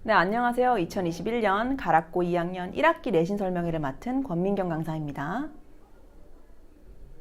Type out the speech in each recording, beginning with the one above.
네, 안녕하세요. 2021년 가락고 2학년 1학기 내신 설명회를 맡은 권민경 강사입니다.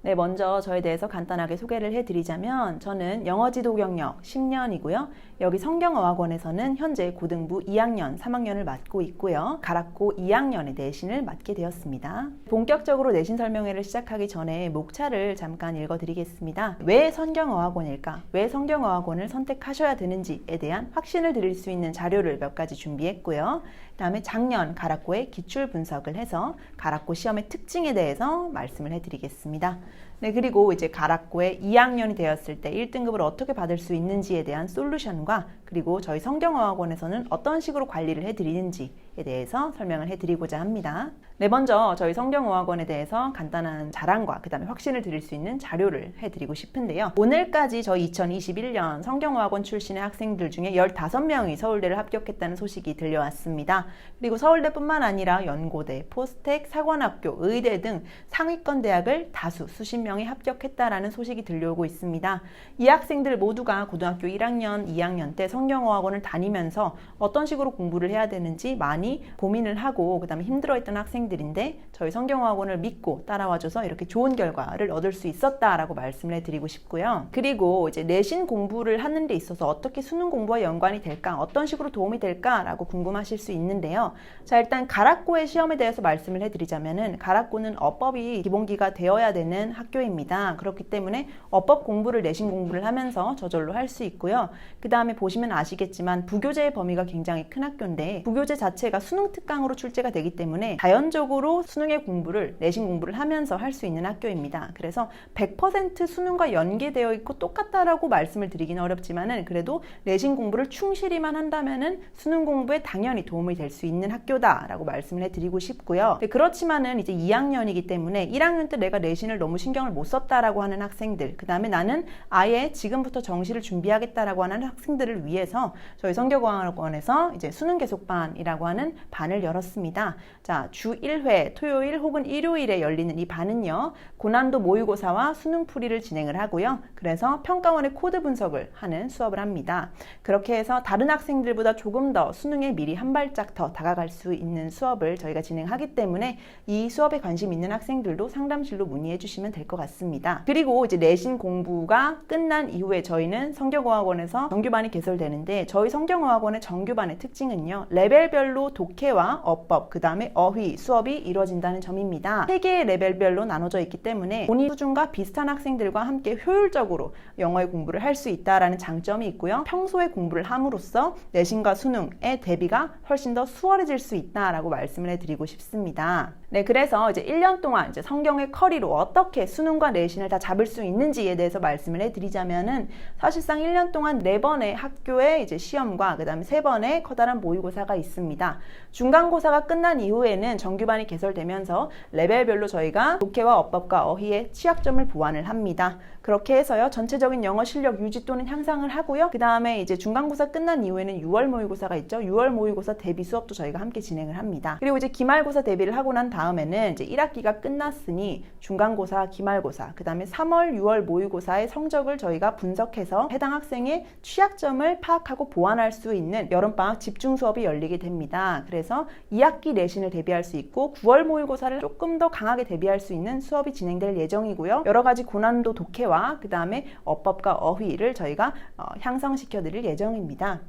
네, 먼저 저에 대해서 간단하게 소개를 해드리자면 저는 영어지도 경력 10년이고요. 여기 성경어학원에서는 현재 고등부 2학년, 3학년을 맡고 있고요. 가락고 2학년의 내신을 맡게 되었습니다. 본격적으로 내신 설명회를 시작하기 전에 목차를 잠깐 읽어드리겠습니다. 왜 성경어학원일까? 왜 성경어학원을 선택하셔야 되는지에 대한 확신을 드릴 수 있는 자료를 몇 가지 준비했고요. 그 다음에 작년 가락고의 기출 분석을 해서 가락고 시험의 특징에 대해서 말씀을 해드리겠습니다. 네, 그리고 이제 가락고의 2학년이 되었을 때 1등급을 어떻게 받을 수 있는지에 대한 솔루션과 그리고 저희 성경어학원에서는 어떤 식으로 관리를 해드리는지에 대해서 설명을 해드리고자 합니다. 네, 먼저 저희 성경어학원에 대해서 간단한 자랑과 그 다음에 확신을 드릴 수 있는 자료를 해드리고 싶은데요. 오늘까지 저희 2021년 성경어학원 출신의 학생들 중에 15명이 서울대를 합격했다는 소식이 들려왔습니다. 그리고 서울대뿐만 아니라 연고대, 포스텍, 사관학교, 의대 등 상위권 대학을 다수 수십 명이 합격했다라는 소식이 들려오고 있습니다. 이 학생들 모두가 고등학교 1학년, 2학년 때 성경어학원을 다니면서 어떤 식으로 공부를 해야 되는지 많이 고민을 하고 그 다음에 힘들어했던 학생들인데 저희 성경어학원을 믿고 따라와줘서 이렇게 좋은 결과를 얻을 수 있었다라고 말씀을 해드리고 싶고요. 그리고 이제 내신 공부를 하는 데 있어서 어떻게 수능 공부와 연관이 될까? 어떤 식으로 도움이 될까라고 궁금하실 수 있는데요. 자, 일단 가락고의 시험에 대해서 말씀을 해드리자면은 가락고는 어법이 기본기가 되어야 되는 학교입니다. 그렇기 때문에 어법 공부를 내신 공부를 하면서 저절로 할 수 있고요. 그 다음에 보시면 아시겠지만 부교재의 범위가 굉장히 큰 학교인데 부교재 자체가 수능 특강으로 출제가 되기 때문에 자연적으로 수능의 공부를 내신 공부를 하면서 할 수 있는 학교입니다. 그래서 100% 수능과 연계되어 있고 똑같다라고 말씀을 드리기는 어렵지만은 그래도 내신 공부를 충실히만 한다면은 수능 공부에 당연히 도움이 될 수 있는 학교다라고 말씀을 해드리고 싶고요. 그렇지만은 이제 2학년이기 때문에 1학년 때 내가 내신을 너무 신경을 못 썼다라고 하는 학생들, 그 다음에 나는 아예 지금부터 정시를 준비하겠다라고 하는 학생들을 위해서 저희 성경어학원에서 이제 수능 계속반이라고 하는 반을 열었습니다. 자, 주 1회 토요일 혹은 일요일에 열리는 이 반은요, 고난도 모의고사와 수능 풀이를 진행을 하고요. 그래서 평가원의 코드 분석을 하는 수업을 합니다. 그렇게 해서 다른 학생들보다 조금 더 수능에 미리 한 발짝 더 다가갈 수 있는 수업을 저희가 진행하기 때문에 이 수업에 관심 있는 학생들도 상담실로 문의해 주시면 될 것 같습니다. 그리고 이제 내신 공부가 끝난 이후에 저희는 성경어학원에서 정규반이 개설되는데 저희 성경어학원의 정규반의 특징은요, 레벨별로 독해와 어법, 그 다음에 어휘 수업이 이루어진다는 점입니다. 3개의 레벨별로 나눠져 있기 때문에 본인 수준과 비슷한 학생들과 함께 효율적으로 영어의 공부를 할 수 있다라는 장점이 있고요. 평소에 공부를 함으로써 내신과 수능의 대비가 훨씬 더 수월해질 수 있다라고 말씀을 해드리고 싶습니다. 네, 그래서 이제 1년 동안 이제 성경의 커리로 어떻게 수능과 내신을 다 잡을 수 있는지에 대해서 말씀을 해드리자면은 사실상 1년 동안 4번의 학교의 이제 시험과 그 다음에 3번의 커다란 모의고사가 있습니다. 중간고사가 끝난 이후에는 정규반이 개설되면서 레벨별로 저희가 독해와 어법과 어휘의 취약점을 보완을 합니다. 그렇게 해서요, 전체적인 영어 실력 유지 또는 향상을 하고요. 그 다음에 이제 중간고사 끝난 이후에는 6월 모의고사가 있죠. 6월 모의고사 대비 수업도 저희가 함께 진행을 합니다. 그리고 이제 기말고사 대비를 하고 난 다음에는 이제 1학기가 끝났으니 중간고사, 기말고사, 그 다음에 3월, 6월 모의고사의 성적을 저희가 분석해서 해당 학생의 취약점을 파악하고 보완할 수 있는 여름방학 집중 수업이 열리게 됩니다. 그래서 2학기 내신을 대비할 수 있고 9월 모의고사를 조금 더 강하게 대비할 수 있는 수업이 진행될 예정이고요. 여러 가지 고난도 독해와 그 다음에 어법과 어휘를 저희가 향상시켜 드릴 예정입니다.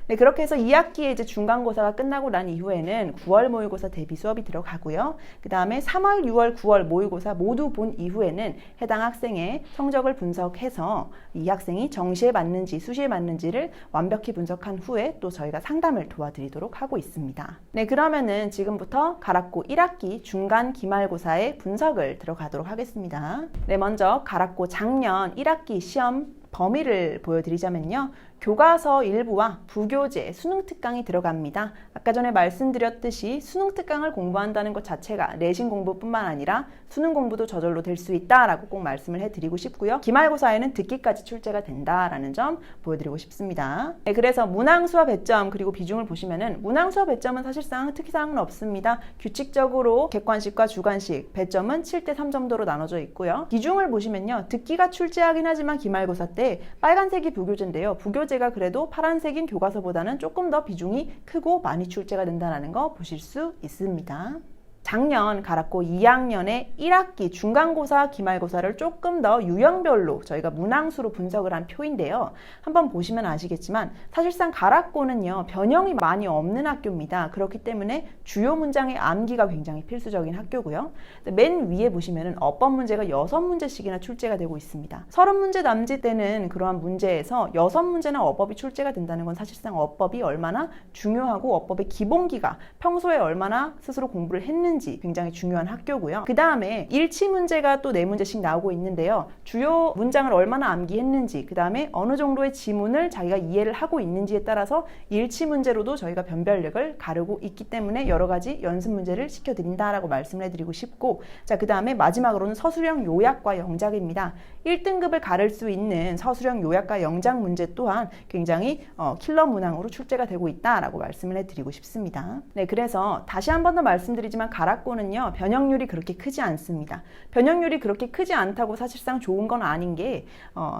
네, 그렇게 해서 2학기에 이제 중간고사가 끝나고 난 이후에는 9월 모의고사 대비 수업이 들어가고요. 그 다음에 3월, 6월, 9월 모의고사 모두 본 이후에는 해당 학생의 성적을 분석해서 이 학생이 정시에 맞는지 수시에 맞는지를 완벽히 분석한 후에 또 저희가 상담을 도와드리도록 하고 있습니다. 네, 그러면은 지금부터 가락고 1학기 중간 기말고사의 분석을 들어가도록 하겠습니다. 네, 먼저 가락고 작년 1학기 시험 범위를 보여드리자면요. 교과서 일부와 부교재, 수능 특강이 들어갑니다. 아까 전에 말씀드렸듯이 수능 특강을 공부한다는 것 자체가 내신 공부뿐만 아니라 수능 공부도 저절로 될 수 있다라고 꼭 말씀을 해드리고 싶고요. 기말고사에는 듣기까지 출제가 된다라는 점 보여드리고 싶습니다. 네, 그래서 문항수와 배점 그리고 비중을 보시면은 문항수와 배점은 사실상 특이사항은 없습니다. 규칙적으로 객관식과 주관식, 배점은 7대 3 정도로 나눠져 있고요. 비중을 보시면요. 듣기가 출제하긴 하지만 기말고사 때 때 빨간색이 부교재인데요. 부교재가 그래도 파란색인 교과서보다는 조금 더 비중이 크고 많이 출제가 된다는 거 보실 수 있습니다. 작년 가락고 2학년의 1학기 중간고사, 기말고사를 조금 더 유형별로 저희가 문항수로 분석을 한 표인데요. 한번 보시면 아시겠지만 사실상 가락고는요, 변형이 많이 없는 학교입니다. 그렇기 때문에 주요 문장의 암기가 굉장히 필수적인 학교고요. 맨 위에 보시면은 어법 문제가 6문제씩이나 출제가 되고 있습니다. 30문제 남짓 되는 그러한 문제에서 6문제나 어법이 출제가 된다는 건 사실상 어법이 얼마나 중요하고 어법의 기본기가 평소에 얼마나 스스로 공부를 했는지 굉장히 중요한 학교고요. 그 다음에 일치 문제가 또 4문제씩 나오고 있는데요. 주요 문장을 얼마나 암기했는지, 그 다음에 어느 정도의 지문을 자기가 이해를 하고 있는지에 따라서 일치 문제로도 저희가 변별력을 가르고 있기 때문에 여러 가지 연습 문제를 시켜드린다라고 말씀을 해드리고 싶고, 자, 그 다음에 마지막으로는 서술형 요약과 영작입니다. 1등급을 가를 수 있는 서술형 요약과 영작 문제 또한 굉장히 킬러 문항으로 출제가 되고 있다라고 말씀을 해드리고 싶습니다. 네, 그래서 다시 한 번 더 말씀드리지만 가락고는요, 변형률이 그렇게 크지 않습니다. 변형률이 그렇게 크지 않다고 사실상 좋은 건 아닌 게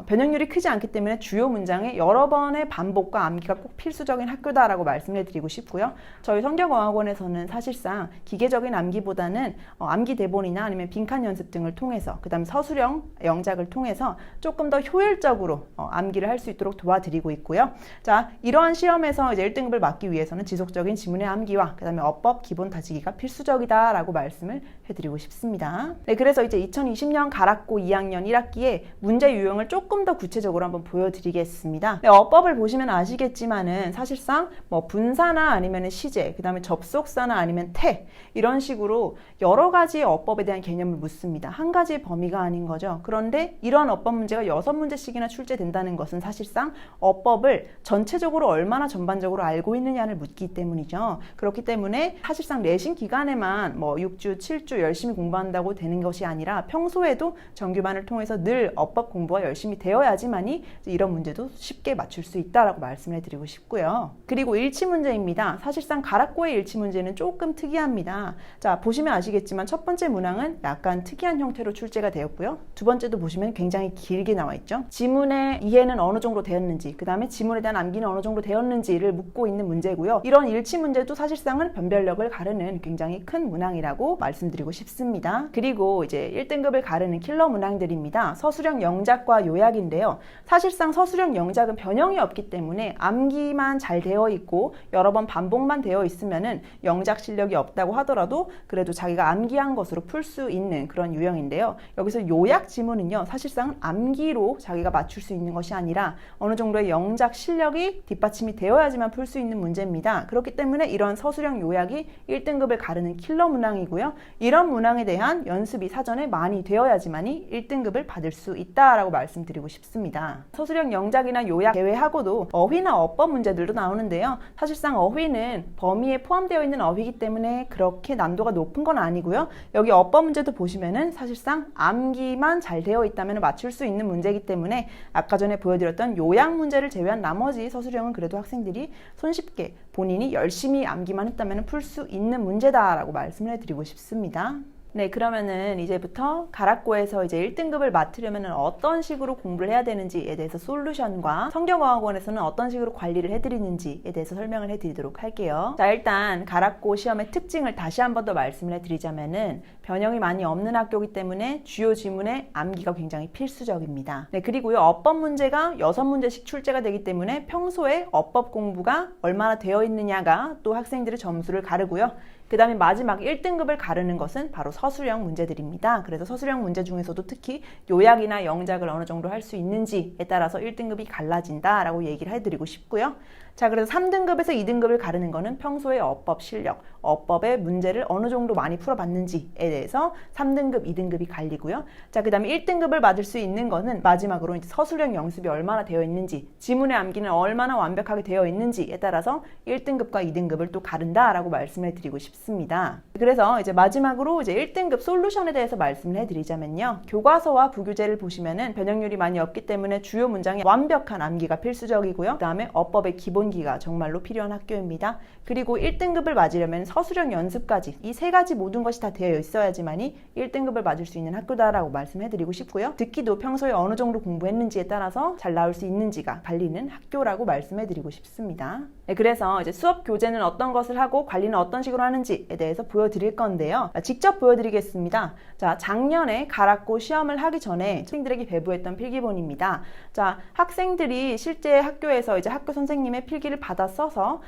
변형률이 크지 않기 때문에 주요 문장의 여러 번의 반복과 암기가 꼭 필수적인 학교다라고 말씀을 드리고 싶고요. 저희 성경어학원에서는 사실상 기계적인 암기보다는 암기 대본이나 아니면 빈칸 연습 등을 통해서, 그 다음 서술형 영작을 통해서 조금 더 효율적으로 암기를 할 수 있도록 도와드리고 있고요. 자, 이러한 시험에서 이제 1등급을 맞기 위해서는 지속적인 지문의 암기와 그 다음에 어법 기본 다지기가 필수적이다 라고 말씀을 해드리고 싶습니다. 네, 그래서 이제 2020년 가락고 2학년 1학기에 문제 유형을 조금 더 구체적으로 한번 보여드리겠습니다. 네, 어법을 보시면 아시겠지만은 사실상 뭐 분사나 아니면 시제, 그 다음에 접속사나 아니면 태, 이런 식으로 여러 가지 어법에 대한 개념을 묻습니다. 한 가지의 범위가 아닌 거죠. 그런데 이러한 어법 문제가 6문제씩이나 출제된다는 것은 사실상 어법을 전체적으로 얼마나 전반적으로 알고 있느냐를 묻기 때문이죠. 그렇기 때문에 사실상 내신 기간에만 뭐 6주, 7주 열심히 공부한다고 되는 것이 아니라 평소에도 정규반을 통해서 늘 어법 공부가 열심히 되어야지만이 이런 문제도 쉽게 맞출 수 있다라고 말씀을 해드리고 싶고요. 그리고 일치 문제입니다. 사실상 가락고의 일치 문제는 조금 특이합니다. 자, 보시면 아시겠지만 첫 번째 문항은 약간 특이한 형태로 출제가 되었고요. 두 번째도 보시면 굉장히 길게 나와 있죠. 지문의 이해는 어느 정도 되었는지, 그 다음에 지문에 대한 암기는 어느 정도 되었는지를 묻고 있는 문제고요. 이런 일치 문제도 사실상은 변별력을 가르는 굉장히 큰 문항이라고 말씀드리고 싶습니다. 그리고 이제 1등급을 가르는 킬러 문항들입니다. 서술형 영작과 요약인데요. 사실상 서술형 영작은 변형이 없기 때문에 암기만 잘 되어 있고 여러 번 반복만 되어 있으면은 영작 실력이 없다고 하더라도 그래도 자기가 암기한 것으로 풀 수 있는 그런 유형인데요. 여기서 요약 지문은요, 사실상 암기로 자기가 맞출 수 있는 것이 아니라 어느 정도의 영작 실력이 뒷받침이 되어야지만 풀 수 있는 문제입니다. 그렇기 때문에 이런 서술형 요약이 1등급을 가르는 킬러 문항이고요. 이런 문항에 대한 연습이 사전에 많이 되어야지만이 1등급을 받을 수 있다라고 말씀드리고 싶습니다. 서술형 영작이나 요약 제외하고도 어휘나 어법 문제들도 나오는데요. 사실상 어휘는 범위에 포함되어 있는 어휘이기 때문에 그렇게 난도가 높은 건 아니고요. 여기 어법 문제도 보시면은 사실상 암기만 잘 되어 있다면 맞출 수 있는 문제이기 때문에 아까 전에 보여드렸던 요약 문제를 제외한 나머지 서술형은 그래도 학생들이 손쉽게 본인이 열심히 암기만 했다면 풀 수 있는 문제다라고 말씀을 해드리고 싶습니다. 네, 그러면은 이제부터 가락고에서 이제 1등급을 맡으려면 어떤 식으로 공부를 해야 되는지에 대해서 솔루션과 성경어학원에서는 어떤 식으로 관리를 해드리는지에 대해서 설명을 해드리도록 할게요. 자, 일단 가락고 시험의 특징을 다시 한 번 더 말씀을 해드리자면은 변형이 많이 없는 학교이기 때문에 주요 지문의 암기가 굉장히 필수적입니다. 네, 그리고요, 어법 문제가 6문제씩 출제가 되기 때문에 평소에 어법 공부가 얼마나 되어 있느냐가 또 학생들의 점수를 가르고요. 그 다음에 마지막 1등급을 가르는 것은 바로 서술형 문제들입니다. 그래서 서술형 문제 중에서도 특히 요약이나 영작을 어느 정도 할 수 있는지에 따라서 1등급이 갈라진다라고 얘기를 해드리고 싶고요. 자, 그래서 3등급에서 2등급을 가르는 거는 평소의 어법 실력, 어법의 문제를 어느 정도 많이 풀어봤는지에 대해서 3등급, 2등급이 갈리고요. 자, 그 다음에 1등급을 받을 수 있는 거는 마지막으로 이제 서술형 연습이 얼마나 되어 있는지, 지문의 암기는 얼마나 완벽하게 되어 있는지에 따라서 1등급과 2등급을 또 가른다라고 말씀을 드리고 싶습니다. 싶습니다. 그래서 이제 마지막으로 이제 1등급 솔루션에 대해서 말씀을 해드리자면요. 교과서와 부교재를 보시면은 변형률이 많이 없기 때문에 주요 문장에 완벽한 암기가 필수적이고요. 그 다음에 어법의 기본기가 정말로 필요한 학교입니다. 그리고 1등급을 맞으려면 서술형 연습까지 이 세 가지 모든 것이 다 되어 있어야지만이 1등급을 맞을 수 있는 학교다라고 말씀해드리고 싶고요. 듣기도 평소에 어느 정도 공부했는지에 따라서 잘 나올 수 있는지가 갈리는 학교라고 말씀해드리고 싶습니다. 네, 그래서 이제 수업 교재는 어떤 것을 하고 관리는 어떤 식으로 하는지에 대해서 보여드릴 건데요. 직접 보여드리겠습니다. 자, 작년에 가락고 시험을 하기 전에 학생들에게 배부했던 필기본입니다. 자, 학생들이 실제 학교에서 이제 학교 선생님의 필기를 받아 써서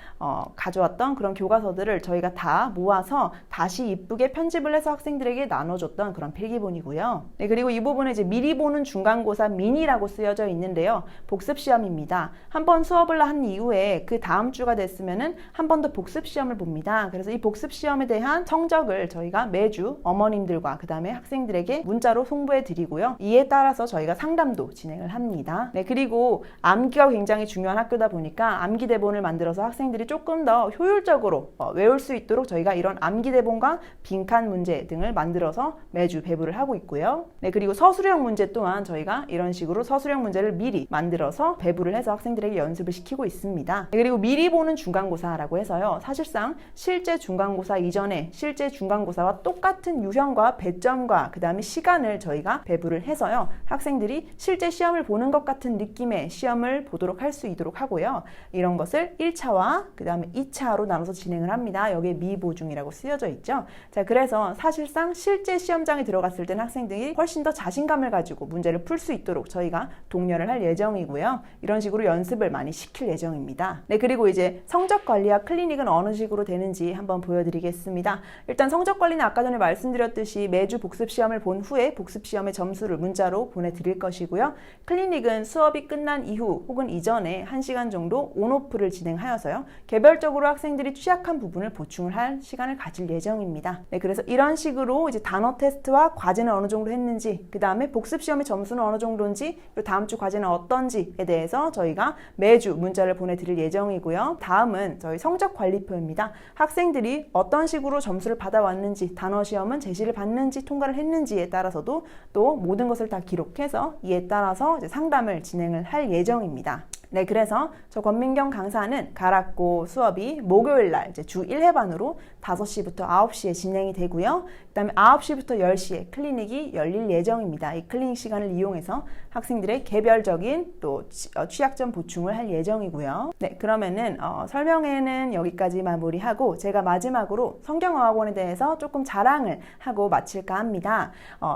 가져왔던 그런 교과서들을 저희가 다 모아서 다시 이쁘게 편집을 해서 학생들에게 나눠줬던 그런 필기본이고요. 네, 그리고 이 부분은 이제 미리 보는 중간고사 미니라고 쓰여져 있는데요. 복습 시험입니다. 한번 수업을 한 이후에 그 다음 주가 됐으면은 한 번 더 복습 시험을 봅니다. 그래서 이 복습 시험에 대한 성적을 저희가 매주 어머님들과 그 다음에 학생들에게 문자로 송부해 드리고요. 이에 따라서 저희가 상담도 진행을 합니다. 네, 그리고 암기가 굉장히 중요한 학교다 보니까 암기 대본을 만들어서 학생들이 조금 더 효율적으로 외울 수 있도록 저희가 이런 암기 대본과 빈칸 문제 등을 만들어서 매주 배부를 하고 있고요. 네, 그리고 서술형 문제 또한 저희가 이런 식으로 서술형 문제를 미리 만들어서 배부를 해서 학생들에게 연습을 시키고 있습니다. 네, 그리고 미리 보는 중간고사라고 해서요. 사실상 실제 중간고사 이전에 실제 중간고사와 똑같은 유형과 배점과 그 다음에 시간을 저희가 배부를 해서요. 학생들이 실제 시험을 보는 것 같은 느낌의 시험을 보도록 할 수 있도록 하고요. 이런 것을 1차와 그 다음에 2차로 나눠서 진행을 합니다. 여기에 미보중이라고 쓰여져 있죠. 자, 그래서 사실상 실제 시험장에 들어갔을 때는 학생들이 훨씬 더 자신감을 가지고 문제를 풀 수 있도록 저희가 독려를 할 예정이고요. 이런 식으로 연습을 많이 시킬 예정입니다. 네, 그리고 이제 성적 관리와 클리닉은 어느 식으로 되는지 한번 보여드리겠습니다. 일단 성적 관리는 아까 전에 말씀드렸듯이 매주 복습 시험을 본 후에 복습 시험의 점수를 문자로 보내드릴 것이고요. 클리닉은 수업이 끝난 이후 혹은 이전에 1시간 정도 온오프를 진행하여서요. 개별적으로 학생들이 취약한 부분을 보충을 할 시간을 가질 예정입니다. 네, 그래서 이런 식으로 이제 단어 테스트와 과제는 어느 정도 했는지, 그 다음에 복습 시험의 점수는 어느 정도인지, 그리고 다음 주 과제는 어떤지에 대해서 저희가 매주 문자를 보내드릴 예정이고요. 다음은 저희 성적 관리표입니다. 학생들이 어떤 식으로 점수를 받아왔는지, 단어 시험은 제시를 받는지 통과를 했는지에 따라서도 또 모든 것을 다 기록해서 이에 따라서 이제 상담을 진행을 할 예정입니다. 네, 그래서 저 권민경 강사는 가락고 수업이 목요일날 이제 주 1회반으로 5시부터 9시에 진행이 되고요. 그 다음에 9시부터 10시에 클리닉이 열릴 예정입니다. 이 클리닉 시간을 이용해서 학생들의 개별적인 또 취약점 보충을 할 예정이고요. 네, 그러면은 설명회는 여기까지 마무리하고 제가 마지막으로 성경어학원에 대해서 조금 자랑을 하고 마칠까 합니다.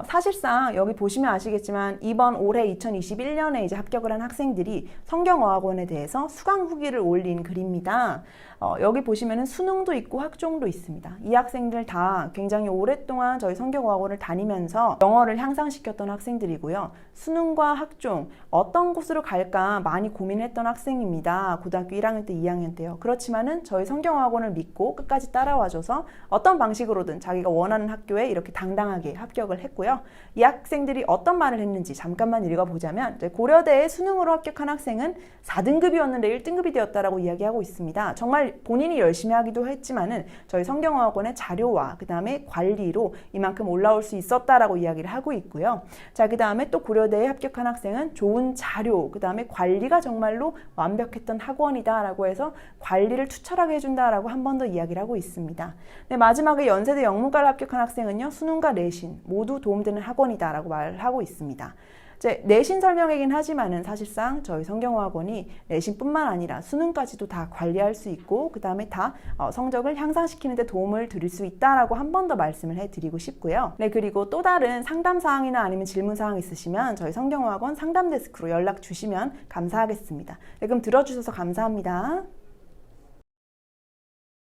사실상 여기 보시면 아시겠지만 이번 올해 2021년에 이제 합격을 한 학생들이 성경어학원에 대해서 수강 후기를 올린 글입니다. 여기 보시면은 수능도 있고 학종도 있습니다. 이 학생들 다 굉장히 오랫동안 저희 성경어학원을 다니면서 영어를 향상시켰던 학생들이고요. 수능과 학종 어떤 곳으로 갈까 많이 고민했던 학생입니다. 고등학교 1학년 때, 2학년 때요. 그렇지만은 저희 성경어학원을 믿고 끝까지 따라와줘서 어떤 방식으로든 자기가 원하는 학교에 이렇게 당당하게 합격을 했고요. 이 학생들이 어떤 말을 했는지 잠깐만 읽어보자면 이제 고려대에 수능으로 합격한 학생은 4등급이었는데 1등급이 되었다라고 이야기하고 있습니다. 정말 본인이 열심히 하기도 했지만은 저희 성경어학원의 자료와 그 다음에 관리로 이만큼 올라올 수 있었다라고 이야기를 하고 있고요. 자, 그 다음에 또 고려대에 합격한 학생은 좋은 자료, 그 다음에 관리가 정말로 완벽했던 학원이다라고 해서 관리를 투철하게 해준다라고 한 번 더 이야기를 하고 있습니다. 네, 마지막에 연세대 영문과를 합격한 학생은요, 수능과 내신 모두 도움되는 학원이다라고 말을 하고 있습니다. 이제 내신 설명이긴 하지만은 사실상 저희 성경어학원이 내신뿐만 아니라 수능까지도 다 관리할 수 있고 그 다음에 다 성적을 향상시키는 데 도움을 드릴 수 있다라고 한 번 더 말씀을 해드리고 싶고요. 네, 그리고 또 다른 상담사항이나 아니면 질문사항 있으시면 저희 성경어학원 상담데스크로 연락 주시면 감사하겠습니다. 네, 그럼 들어주셔서 감사합니다.